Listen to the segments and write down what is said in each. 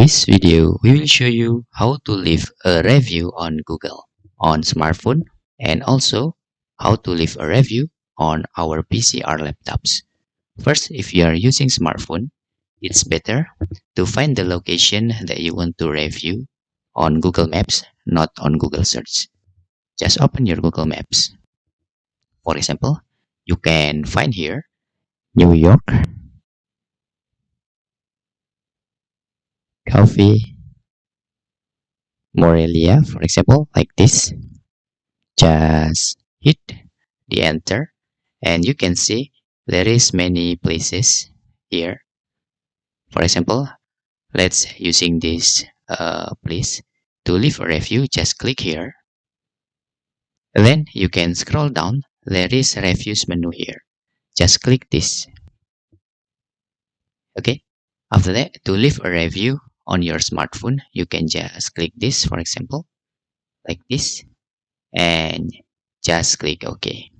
this video, we will show you how to leave a review on Google on smartphone and also how to leave a review on our PC or laptops. First, if you are using smartphone, it's better to find the location that you want to review on Google Maps, not on Google Search. Just open your Google Maps. For example, you can find here New York, coffee, Morelia, for example, like this. Just hit the enter and you can see there is many places here. For example, let's using this place to leave a review. Just click here. Then you can scroll down. There is reviews menu here. Just click this. Okay. After that, to leave a review on your smartphone, you can just click this, for example, like this, and just click OK.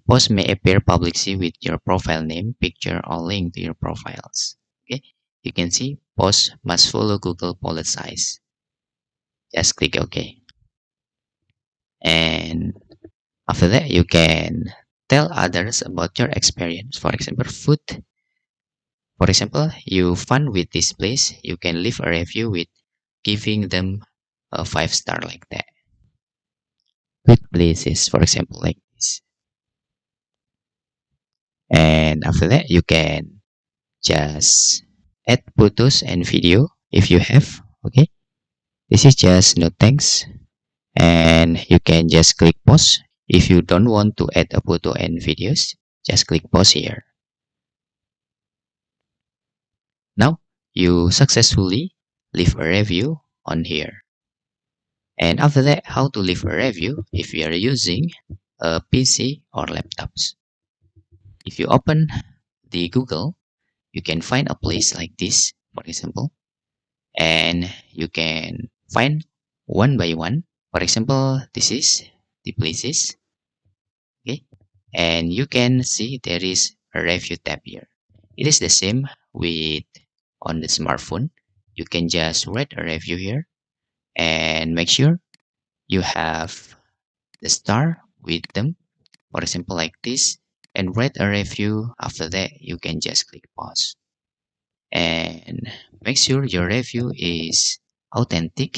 Post may appear publicly with your profile name, picture, or link to your profiles. Okay, you can see post must follow Google policies. Just click OK. And after that, you can tell others about your experience. For example, food. For example, you fun with this place, you can leave a review with giving them a 5-star like that. With places, for example, like this. And after that, you can just add photos and video if you have. Okay, this is just no thanks, and you can just click pause. If you don't want to add a photo and videos, just click pause here. Now you successfully leave a review on here. And after that, how to leave a review if you are using a PC or laptops. If you open the Google, you can find a place like this, for example, and you can find one by one. For example, this is the places. Okay, and you can see there is a review tab here. It is the same with on the smartphone. You can just write a review here and make sure you have the star with them, for example, like this, and write a review. After that, you can just click pause and make sure your review is authentic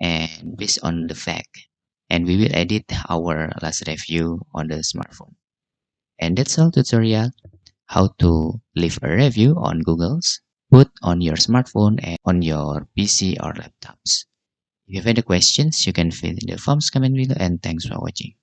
and based on the fact, and we will edit our last review on the smartphone. And that's all tutorial how to leave a review on Google's put on your smartphone and on your PC or laptops. If you have any questions, you can fill in the forms comment below, and thanks for watching.